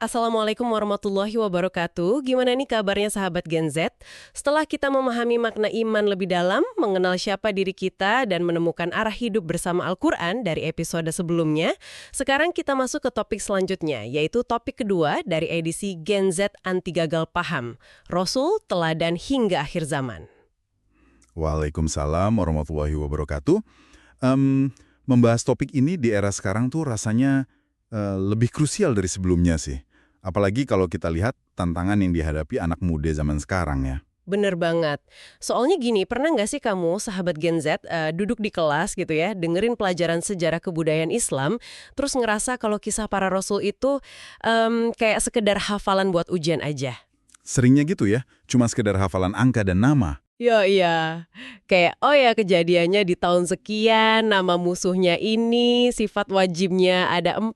Assalamualaikum warahmatullahi wabarakatuh. Gimana nih kabarnya sahabat Gen Z? Setelah kita memahami makna iman lebih dalam, mengenal siapa diri kita, dan menemukan arah hidup bersama Al-Quran dari episode sebelumnya, sekarang kita masuk ke topik selanjutnya, yaitu topik kedua dari edisi Gen Z Anti Gagal Paham, Rasul, Teladan hingga Akhir Zaman. Waalaikumsalam warahmatullahi wabarakatuh. Membahas topik ini di era sekarang tuh rasanya lebih krusial dari sebelumnya sih. Apalagi kalau kita lihat tantangan yang dihadapi anak muda zaman sekarang ya. Bener banget. Soalnya gini, pernah nggak sih kamu, sahabat Gen Z, duduk di kelas gitu ya, dengerin pelajaran sejarah kebudayaan Islam, terus ngerasa kalau kisah para rasul itu kayak sekedar hafalan buat ujian aja? Seringnya gitu ya, cuma sekedar hafalan angka dan nama. Iya. Kayak, oh ya kejadiannya di tahun sekian, nama musuhnya ini, sifat wajibnya ada 4,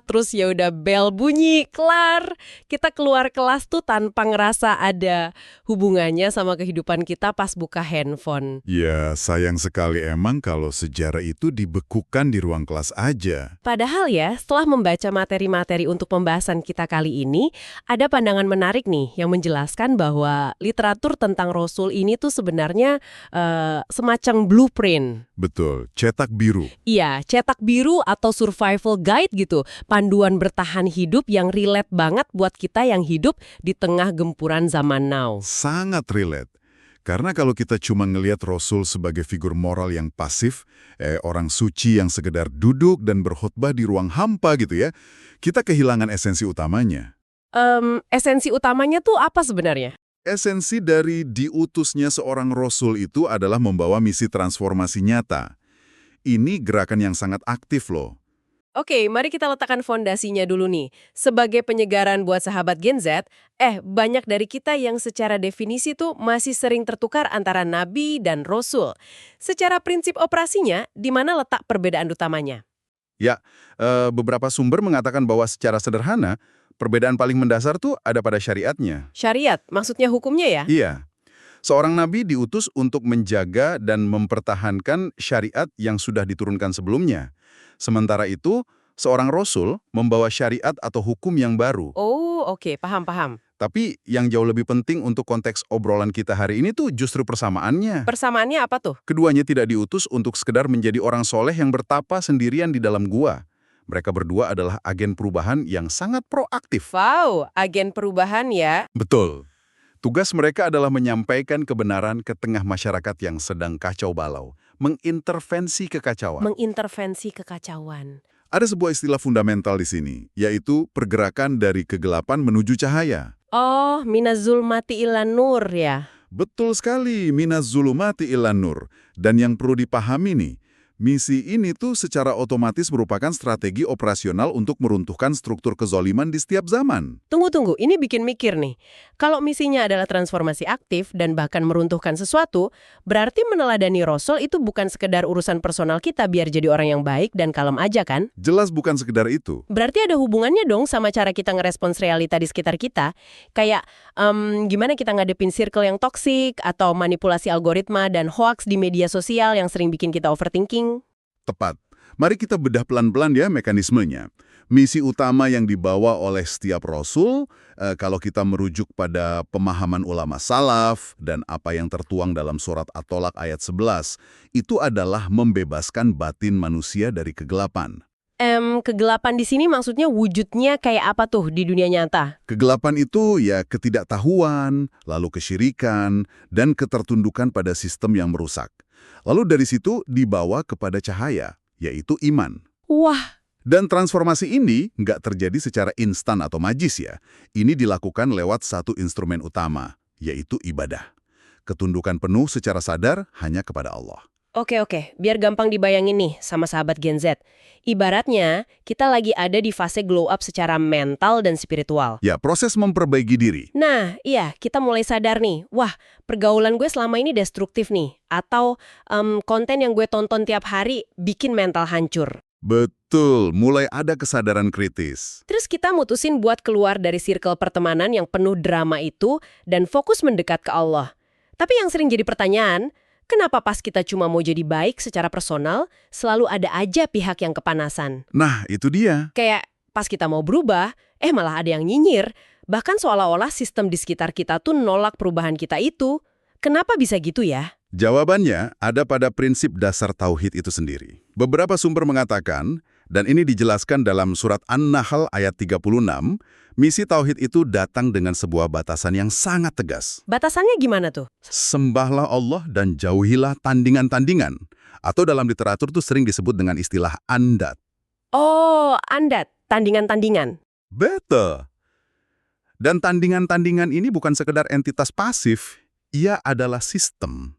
terus ya udah bel bunyi, kelar. Kita keluar kelas tuh tanpa ngerasa ada hubungannya sama kehidupan kita pas buka handphone. Ya, sayang sekali emang kalau sejarah itu dibekukan di ruang kelas aja. Padahal ya, setelah membaca materi-materi untuk pembahasan kita kali ini, ada pandangan menarik nih yang menjelaskan bahwa literatur tentang Rasul ini tuh sebenarnya semacam blueprint. Betul, cetak biru. Iya, cetak biru atau survival guide gitu. Panduan bertahan hidup yang relate banget buat kita yang hidup di tengah gempuran zaman now. Sangat relate. Karena kalau kita cuma ngelihat Rasul sebagai figur moral yang pasif, orang suci yang sekedar duduk dan berkhutbah di ruang hampa gitu ya, kita kehilangan esensi utamanya. Esensi utamanya tuh apa sebenarnya? Esensi dari diutusnya seorang Rasul itu adalah membawa misi transformasi nyata. Ini gerakan yang sangat aktif loh. Oke, mari kita letakkan fondasinya dulu nih. Sebagai penyegaran buat sahabat Gen Z, banyak dari kita yang secara definisi tuh masih sering tertukar antara nabi dan rasul. Secara prinsip operasinya, di mana letak perbedaan utamanya? Ya, beberapa sumber mengatakan bahwa secara sederhana, perbedaan paling mendasar tuh ada pada syariatnya. Syariat, maksudnya hukumnya ya? Iya, seorang nabi diutus untuk menjaga dan mempertahankan syariat yang sudah diturunkan sebelumnya. Sementara itu, seorang rasul membawa syariat atau hukum yang baru. Oh, oke, paham. Tapi yang jauh lebih penting untuk konteks obrolan kita hari ini tuh justru persamaannya. Persamaannya apa tuh? Keduanya tidak diutus untuk sekedar menjadi orang soleh yang bertapa sendirian di dalam gua. Mereka berdua adalah agen perubahan yang sangat proaktif. Wow, agen perubahan ya. Betul. Tugas mereka adalah menyampaikan kebenaran ke tengah masyarakat yang sedang kacau balau, mengintervensi kekacauan. Mengintervensi kekacauan. Ada sebuah istilah fundamental di sini, yaitu pergerakan dari kegelapan menuju cahaya. Oh, minaz zulmati ilan nur ya. Betul sekali, minaz zulumati ilan nur. Dan yang perlu dipahami nih, misi ini tuh secara otomatis merupakan strategi operasional untuk meruntuhkan struktur kezoliman di setiap zaman. Tunggu, ini bikin mikir nih. Kalau misinya adalah transformasi aktif dan bahkan meruntuhkan sesuatu, berarti meneladani Rasul itu bukan sekedar urusan personal kita biar jadi orang yang baik dan kalem aja kan? Jelas bukan sekedar itu. Berarti ada hubungannya dong sama cara kita ngerespons realita di sekitar kita. Kayak gimana kita ngadepin circle yang toksik atau manipulasi algoritma dan hoax di media sosial yang sering bikin kita overthinking. Tepat. Mari kita bedah pelan-pelan ya mekanismenya. Misi utama yang dibawa oleh setiap Rasul, kalau kita merujuk pada pemahaman ulama salaf dan apa yang tertuang dalam surat At-Tolak ayat 11, itu adalah membebaskan batin manusia dari kegelapan. Kegelapan di sini maksudnya wujudnya kayak apa tuh di dunia nyata? Kegelapan itu ya ketidaktahuan, lalu kesyirikan, dan ketertundukan pada sistem yang merusak. Lalu dari situ dibawa kepada cahaya, yaitu iman. Wah, Dan transformasi ini nggak terjadi secara instan atau magis ya. Ini dilakukan lewat satu instrumen utama, yaitu ibadah. Ketundukan penuh secara sadar hanya kepada Allah. Oke. Biar gampang dibayangin nih sama sahabat Gen Z. Ibaratnya, kita lagi ada di fase glow up secara mental dan spiritual. Ya, proses memperbaiki diri. Nah, iya, kita mulai sadar nih, wah, pergaulan gue selama ini destruktif nih. Atau konten yang gue tonton tiap hari bikin mental hancur. Betul, mulai ada kesadaran kritis. Terus kita mutusin buat keluar dari circle pertemanan yang penuh drama itu dan fokus mendekat ke Allah. Tapi yang sering jadi pertanyaan, kenapa pas kita cuma mau jadi baik secara personal, selalu ada aja pihak yang kepanasan? Nah, itu dia. Kayak Pas kita mau berubah, malah ada yang nyinyir. Bahkan seolah-olah sistem di sekitar kita tuh nolak perubahan kita itu. Kenapa bisa gitu ya? Jawabannya ada pada prinsip dasar tauhid itu sendiri. Beberapa sumber mengatakan, dan ini dijelaskan dalam surat An-Nahl ayat 36, misi tauhid itu datang dengan sebuah batasan yang sangat tegas. Batasannya gimana tuh? Sembahlah Allah dan jauhilah tandingan-tandingan. Atau dalam literatur itu sering disebut dengan istilah andat. Oh, andat, tandingan-tandingan. Betul. Dan tandingan-tandingan ini bukan sekedar entitas pasif, ia adalah sistem.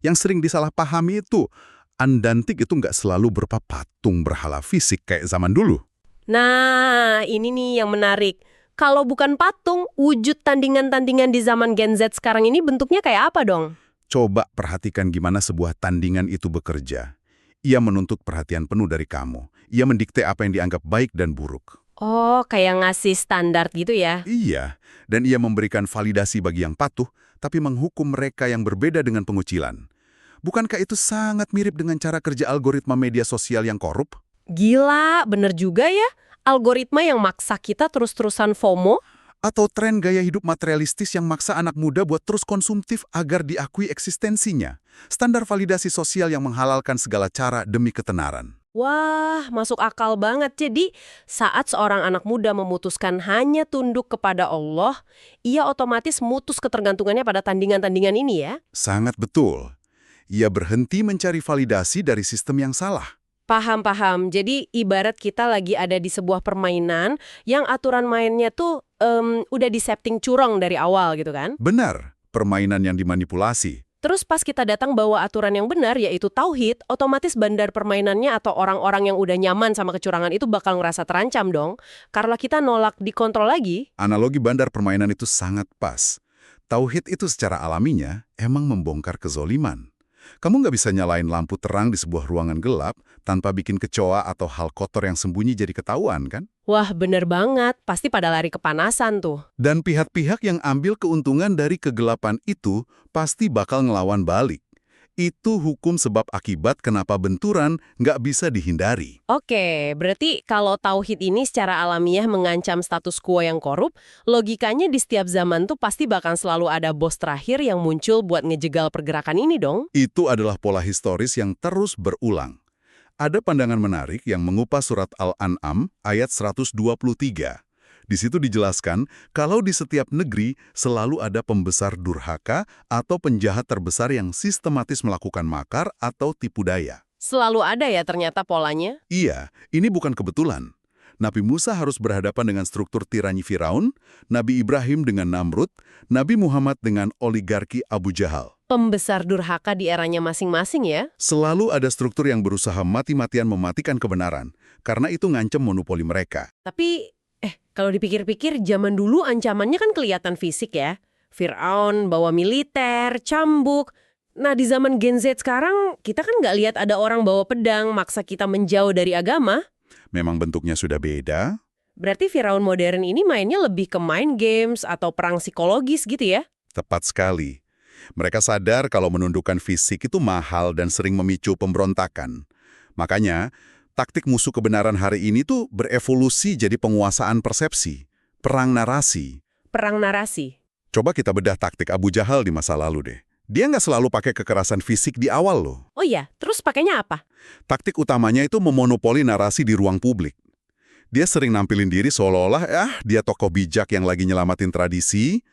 Yang sering disalahpahami itu, andantik itu nggak selalu berupa patung berhala fisik kayak zaman dulu. Nah, ini nih yang menarik. Kalau bukan patung, wujud tandingan-tandingan di zaman Gen Z sekarang ini bentuknya kayak apa dong? Coba perhatikan gimana sebuah tandingan itu bekerja. Ia menuntut perhatian penuh dari kamu. Ia mendikte apa yang dianggap baik dan buruk. Oh, kayak ngasih standar gitu ya? Iya, dan ia memberikan validasi bagi yang patuh, tapi menghukum mereka yang berbeda dengan pengucilan. Bukankah itu sangat mirip dengan cara kerja algoritma media sosial yang korup? Gila, bener juga ya. Algoritma yang maksa kita terus-terusan FOMO. Atau tren gaya hidup materialistis yang maksa anak muda buat terus konsumtif agar diakui eksistensinya. Standar validasi sosial yang menghalalkan segala cara demi ketenaran. Wah, masuk akal banget. Jadi, saat seorang anak muda memutuskan hanya tunduk kepada Allah, ia otomatis mutus ketergantungannya pada tandingan-tandingan ini ya? Sangat betul. Ia berhenti mencari validasi dari sistem yang salah. Paham. Jadi, ibarat kita lagi ada di sebuah permainan yang aturan mainnya tuh udah di-setting curang dari awal gitu kan? Benar, permainan yang dimanipulasi. Terus pas kita datang bawa aturan yang benar, yaitu tauhid, otomatis bandar permainannya atau orang-orang yang udah nyaman sama kecurangan itu bakal ngerasa terancam dong. Karena kita nolak dikontrol lagi. Analogi bandar permainan itu sangat pas. Tauhid itu secara alaminya emang membongkar kezoliman. Kamu nggak bisa nyalain lampu terang di sebuah ruangan gelap tanpa bikin kecoa atau hal kotor yang sembunyi jadi ketahuan, kan? Wah, bener banget. Pasti pada lari kepanasan tuh. Dan pihak-pihak yang ambil keuntungan dari kegelapan itu pasti bakal ngelawan balik. Itu hukum sebab akibat kenapa benturan nggak bisa dihindari. Oke, berarti kalau tauhid ini secara alamiah mengancam status quo yang korup, logikanya di setiap zaman tuh pasti bakal selalu ada bos terakhir yang muncul buat ngejegal pergerakan ini dong. Itu adalah pola historis yang terus berulang. Ada pandangan menarik yang mengupas surat Al-An'am ayat 123. Di situ dijelaskan kalau di setiap negeri selalu ada pembesar durhaka atau penjahat terbesar yang sistematis melakukan makar atau tipu daya. Selalu ada ya ternyata polanya. Iya, ini bukan kebetulan. Nabi Musa harus berhadapan dengan struktur tirani Firaun, Nabi Ibrahim dengan Namrud, Nabi Muhammad dengan oligarki Abu Jahal. Pembesar durhaka di eranya masing-masing ya. Selalu ada struktur yang berusaha mati-matian mematikan kebenaran, karena itu ngancam monopoli mereka. Tapi, kalau dipikir-pikir zaman dulu ancamannya kan kelihatan fisik ya. Firaun bawa militer, cambuk. Nah di zaman Gen Z sekarang, kita kan nggak lihat ada orang bawa pedang maksa kita menjauh dari agama. Memang bentuknya sudah beda. Berarti Firaun modern ini mainnya lebih ke mind games atau perang psikologis gitu ya? Tepat sekali. Mereka sadar kalau menundukkan fisik itu mahal dan sering memicu pemberontakan. Makanya, taktik musuh kebenaran hari ini tuh berevolusi jadi penguasaan persepsi, perang narasi. Perang narasi? Coba kita bedah taktik Abu Jahal di masa lalu deh. Dia nggak selalu pakai kekerasan fisik di awal loh. Oh iya, terus pakainya apa? Taktik utamanya itu memonopoli narasi di ruang publik. Dia sering nampilin diri seolah-olah dia tokoh bijak yang lagi nyelamatin tradisi.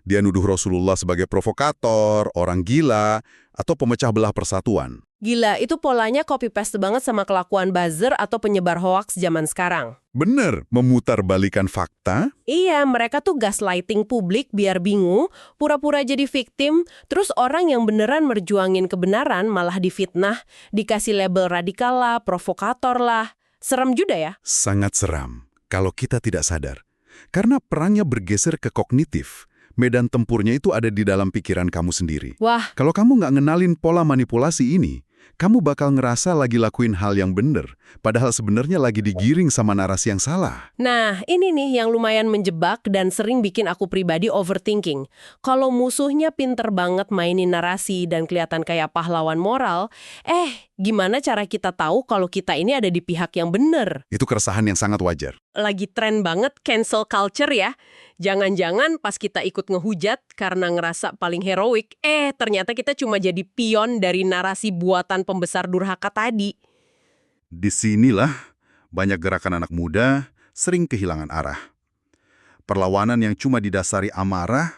Dia nuduh Rasulullah sebagai provokator, orang gila, atau pemecah belah persatuan. Gila, itu polanya copy-paste banget sama kelakuan buzzer atau penyebar hoaks zaman sekarang. Bener, memutarbalikan fakta. Iya, mereka tuh gaslighting publik biar bingung, pura-pura jadi victim, terus orang yang beneran merjuangin kebenaran malah difitnah, dikasih label radikal lah, provokator lah. Serem juga ya? Sangat seram, kalau kita tidak sadar. Karena perangnya bergeser ke kognitif. Medan tempurnya itu ada di dalam pikiran kamu sendiri. Wah. Kalau kamu nggak ngenalin pola manipulasi ini, kamu bakal ngerasa lagi lakuin hal yang bener, padahal sebenarnya lagi digiring sama narasi yang salah. Nah, ini nih yang lumayan menjebak dan sering bikin aku pribadi overthinking. Kalau musuhnya pinter banget mainin narasi dan kelihatan kayak pahlawan moral, Gimana cara kita tahu kalau kita ini ada di pihak yang benar? Itu keresahan yang sangat wajar. Lagi tren banget cancel culture ya. Jangan-jangan pas kita ikut ngehujat karena ngerasa paling heroik, ternyata kita cuma jadi pion dari narasi buatan pembesar durhaka tadi. Disinilah banyak gerakan anak muda sering kehilangan arah. Perlawanan yang cuma didasari amarah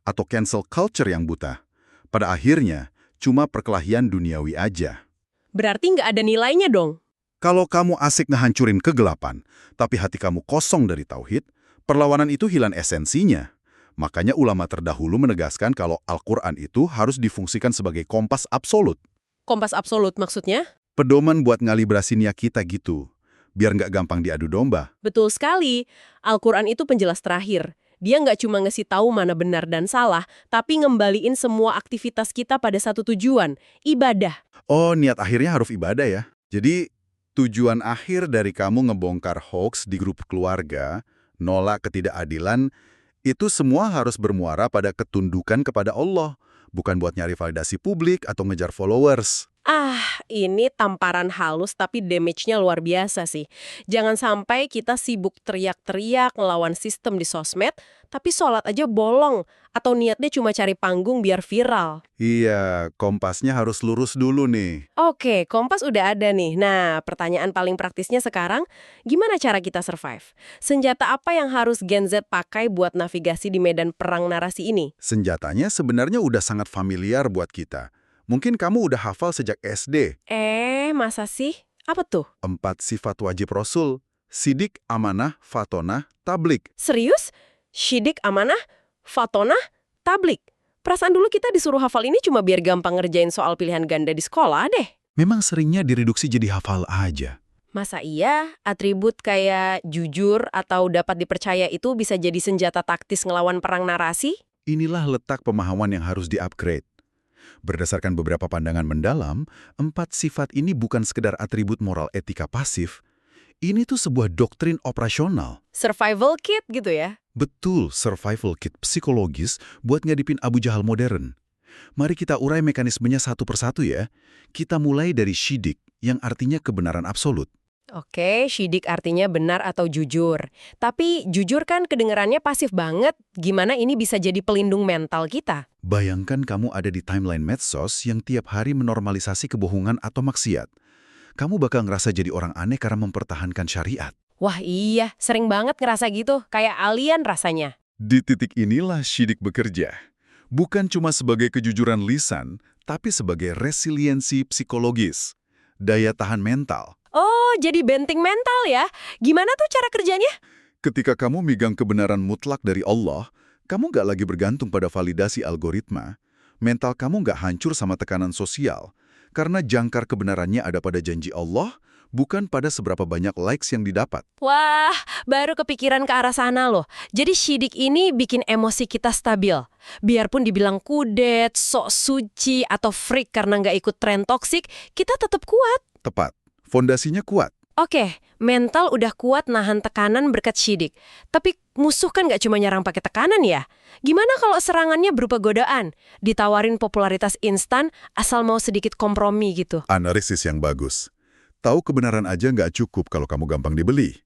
atau cancel culture yang buta. Pada akhirnya, cuma perkelahian duniawi aja. Berarti nggak ada nilainya dong. Kalau kamu asik ngehancurin kegelapan, tapi hati kamu kosong dari tauhid, perlawanan itu hilang esensinya. Makanya ulama terdahulu menegaskan kalau Al-Quran itu harus difungsikan sebagai kompas absolut. Kompas absolut maksudnya? Pedoman buat ngalibrasi niat kita gitu, biar nggak gampang diadu domba. Betul sekali. Al-Quran itu penjelas terakhir. Dia nggak cuma ngasih tahu mana benar dan salah, tapi ngembaliin semua aktivitas kita pada satu tujuan, ibadah. Oh, niat akhirnya harus ibadah ya. Jadi, tujuan akhir dari kamu ngebongkar hoax di grup keluarga, nolak ketidakadilan, itu semua harus bermuara pada ketundukan kepada Allah, bukan buat nyari validasi publik atau ngejar followers. Ini tamparan halus tapi damage-nya luar biasa sih. Jangan sampai kita sibuk teriak-teriak ngelawan sistem di sosmed, tapi sholat aja bolong, atau niatnya cuma cari panggung biar viral. Iya, kompasnya harus lurus dulu nih. Oke, kompas udah ada nih. Nah, pertanyaan paling praktisnya sekarang, gimana cara kita survive? Senjata apa yang harus Gen Z pakai buat navigasi di medan perang narasi ini? Senjatanya sebenarnya udah sangat familiar buat kita. Mungkin kamu udah hafal sejak SD. Masa sih? Apa tuh? 4 sifat wajib Rasul. Sidik, amanah, fatonah, tablik. Serius? Syidik, amanah, fatonah, tablik. Perasaan dulu kita disuruh hafal ini cuma biar gampang ngerjain soal pilihan ganda di sekolah deh. Memang seringnya direduksi jadi hafal aja. Masa iya atribut kayak jujur atau dapat dipercaya itu bisa jadi senjata taktis ngelawan perang narasi? Inilah letak pemahaman yang harus di-upgrade. Berdasarkan beberapa pandangan mendalam, 4 sifat ini bukan sekedar atribut moral etika pasif. Ini tuh sebuah doktrin operasional. Survival kit gitu ya? Betul, survival kit psikologis buat ngadipin Abu Jahal modern. Mari kita urai mekanismenya satu persatu ya. Kita mulai dari syidik, yang artinya kebenaran absolut. Oke, syidik artinya benar atau jujur. Tapi jujur kan kedengarannya pasif banget. Gimana ini bisa jadi pelindung mental kita? Bayangkan kamu ada di timeline medsos yang tiap hari menormalisasi kebohongan atau maksiat. Kamu bakal ngerasa jadi orang aneh karena mempertahankan syariat. Wah iya, sering banget ngerasa gitu. Kayak alien rasanya. Di titik inilah syidik bekerja. Bukan cuma sebagai kejujuran lisan, tapi sebagai resiliensi psikologis. Daya tahan mental. Oh, jadi benteng mental ya? Gimana tuh cara kerjanya? Ketika kamu megang kebenaran mutlak dari Allah, kamu nggak lagi bergantung pada validasi algoritma. Mental kamu nggak hancur sama tekanan sosial. Karena jangkar kebenarannya ada pada janji Allah, bukan pada seberapa banyak likes yang didapat. Wah, baru kepikiran ke arah sana loh. Jadi syidik ini bikin emosi kita stabil. Biarpun dibilang kudet, sok suci, atau freak karena nggak ikut tren toksik, kita tetap kuat. Tepat. Fondasinya kuat. Oke, mental udah kuat nahan tekanan berkat syidik. Tapi musuh kan nggak cuma nyerang pakai tekanan ya? Gimana kalau serangannya berupa godaan? Ditawarin popularitas instan asal mau sedikit kompromi gitu. Analisis yang bagus. Tahu kebenaran aja nggak cukup kalau kamu gampang dibeli.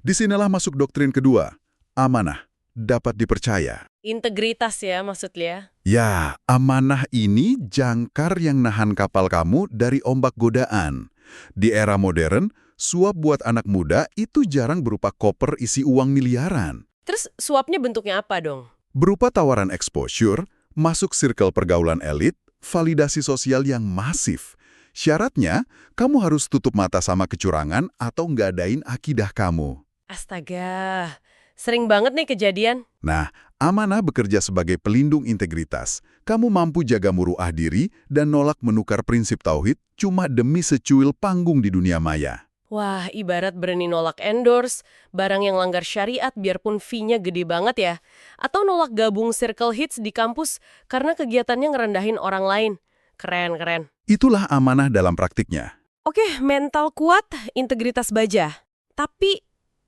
Disinilah masuk doktrin kedua. Amanah. Dapat dipercaya. Integritas ya maksudnya. Ya, amanah ini jangkar yang nahan kapal kamu dari ombak godaan. Di era modern, suap buat anak muda itu jarang berupa koper isi uang miliaran. Terus suapnya bentuknya apa dong? Berupa tawaran exposure, masuk circle pergaulan elit, validasi sosial yang masif. Syaratnya, kamu harus tutup mata sama kecurangan atau ngadain akidah kamu. Astaga, sering banget nih kejadian. Nah, amanah bekerja sebagai pelindung integritas. Kamu mampu jaga muruah diri dan nolak menukar prinsip tauhid cuma demi secuil panggung di dunia maya. Wah, ibarat berani nolak endorse, barang yang langgar syariat biarpun fee-nya gede banget ya. Atau nolak gabung circle hits di kampus karena kegiatannya ngerendahin orang lain. Keren. Itulah amanah dalam praktiknya. Oke, mental kuat, integritas baja. Tapi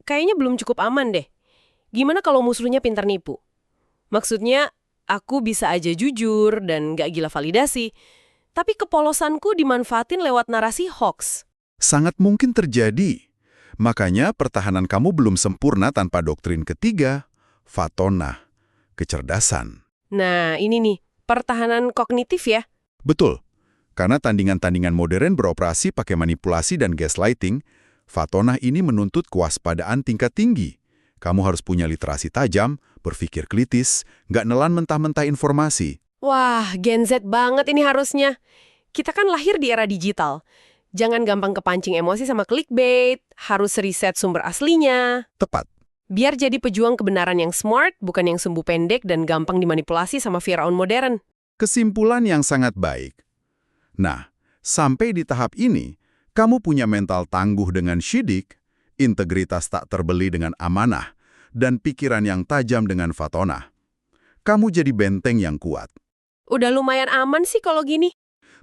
kayaknya belum cukup aman deh. Gimana kalau musuhnya pintar nipu? Maksudnya, aku bisa aja jujur dan gak gila validasi. tapi kepolosanku dimanfaatin lewat narasi hoax. Sangat mungkin terjadi. Makanya pertahanan kamu belum sempurna tanpa doktrin ketiga, fatonah, kecerdasan. Nah, ini nih, pertahanan kognitif ya. Betul. Karena tandingan-tandingan modern beroperasi pakai manipulasi dan gaslighting, fatonah ini menuntut kewaspadaan tingkat tinggi. Kamu harus punya literasi tajam, berpikir kritis, nggak nelan mentah-mentah informasi. Wah, Gen Z banget ini harusnya. Kita kan lahir di era digital. Jangan gampang kepancing emosi sama clickbait, harus riset sumber aslinya. Tepat. Biar jadi pejuang kebenaran yang smart, bukan yang sumbu pendek dan gampang dimanipulasi sama Firaun modern. Kesimpulan yang sangat baik. Nah, sampai di tahap ini, kamu punya mental tangguh dengan syidik, integritas tak terbeli dengan amanah, dan pikiran yang tajam dengan fatonah. Kamu jadi benteng yang kuat. Udah lumayan aman sih kalau gini.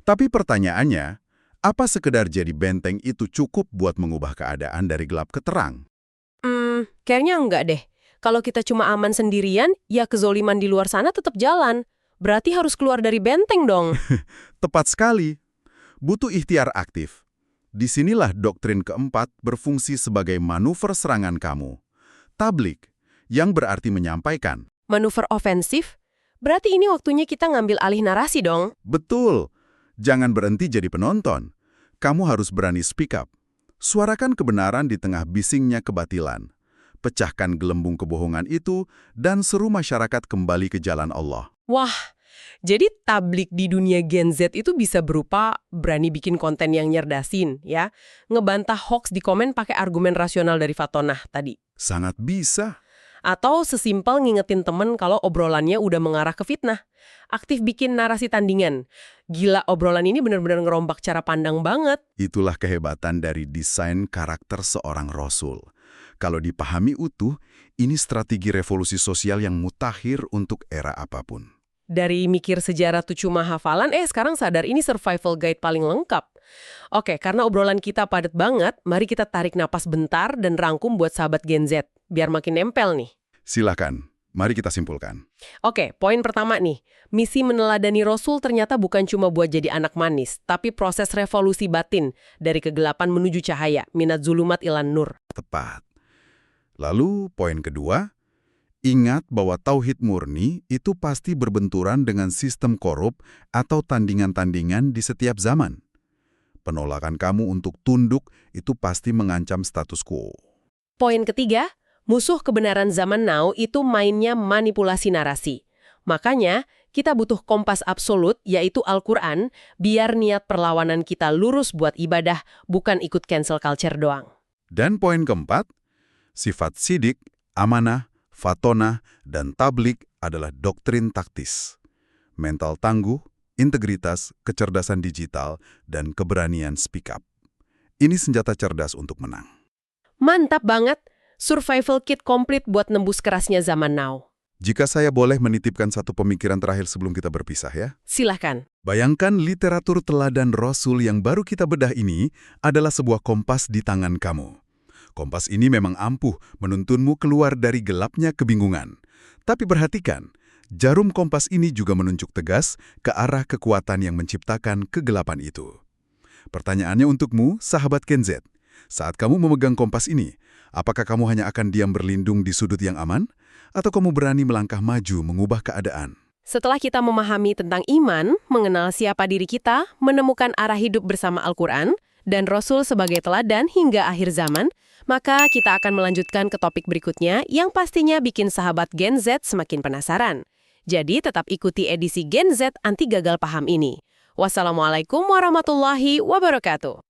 Tapi pertanyaannya, apa sekedar jadi benteng itu cukup buat mengubah keadaan dari gelap ke terang? Kayaknya enggak deh. Kalau kita cuma aman sendirian, ya kezoliman di luar sana tetap jalan. Berarti harus keluar dari benteng dong. Tepat sekali. Butuh ikhtiar aktif. Disinilah doktrin keempat berfungsi sebagai manuver serangan kamu. Tablik, yang berarti menyampaikan. Manuver ofensif? Berarti ini waktunya kita ngambil alih narasi dong. Betul. Jangan berhenti jadi penonton. Kamu harus berani speak up. Suarakan kebenaran di tengah bisingnya kebatilan. Pecahkan gelembung kebohongan itu dan seru masyarakat kembali ke jalan Allah. Wah, jadi tablik di dunia Gen Z itu bisa berupa berani bikin konten yang nyerdasin, ya. Ngebantah hoax di komen pakai argumen rasional dari Fatonah tadi. Sangat bisa. Atau sesimpel ngingetin temen kalau obrolannya udah mengarah ke fitnah. Aktif bikin narasi tandingan. Gila, obrolan ini benar-benar ngerombak cara pandang banget. Itulah kehebatan dari desain karakter seorang rasul. Kalau dipahami utuh, ini strategi revolusi sosial yang mutakhir untuk era apapun. Dari mikir sejarah tuh cuma hafalan, sekarang sadar ini survival guide paling lengkap. Oke, karena obrolan kita padat banget, mari kita tarik napas bentar dan rangkum buat sahabat Gen Z, biar makin nempel nih. Silakan, mari kita simpulkan. Oke, poin pertama nih. Misi meneladani Rasul ternyata bukan cuma buat jadi anak manis, tapi proses revolusi batin dari kegelapan menuju cahaya, minat zulumat ilan nur. Tepat. Lalu, poin kedua, ingat bahwa tauhid murni itu pasti berbenturan dengan sistem korup atau tandingan-tandingan di setiap zaman. Penolakan kamu untuk tunduk itu pasti mengancam status quo. Poin ketiga, musuh kebenaran zaman now itu mainnya manipulasi narasi. Makanya, kita butuh kompas absolut, yaitu Al-Quran, biar niat perlawanan kita lurus buat ibadah, bukan ikut cancel culture doang. Dan poin keempat, sifat sidik, amanah, fatonah, dan tablik adalah doktrin taktis. Mental tangguh, integritas, kecerdasan digital, dan keberanian speak up. Ini senjata cerdas untuk menang. Mantap banget! Survival kit komplit buat nembus kerasnya zaman now. Jika saya boleh menitipkan satu pemikiran terakhir sebelum kita berpisah ya. Silahkan. Bayangkan literatur teladan Rasul yang baru kita bedah ini adalah sebuah kompas di tangan kamu. Kompas ini memang ampuh menuntunmu keluar dari gelapnya kebingungan. Tapi perhatikan, jarum kompas ini juga menunjuk tegas ke arah kekuatan yang menciptakan kegelapan itu. Pertanyaannya untukmu, sahabat Gen Z. Saat kamu memegang kompas ini, apakah kamu hanya akan diam berlindung di sudut yang aman? Atau kamu berani melangkah maju mengubah keadaan? Setelah kita memahami tentang iman, mengenal siapa diri kita, menemukan arah hidup bersama Al-Quran, dan Rasul sebagai teladan hingga akhir zaman, maka kita akan melanjutkan ke topik berikutnya yang pastinya bikin sahabat Gen Z semakin penasaran. Jadi tetap ikuti edisi Gen Z Anti Gagal Paham ini. Wassalamualaikum warahmatullahi wabarakatuh.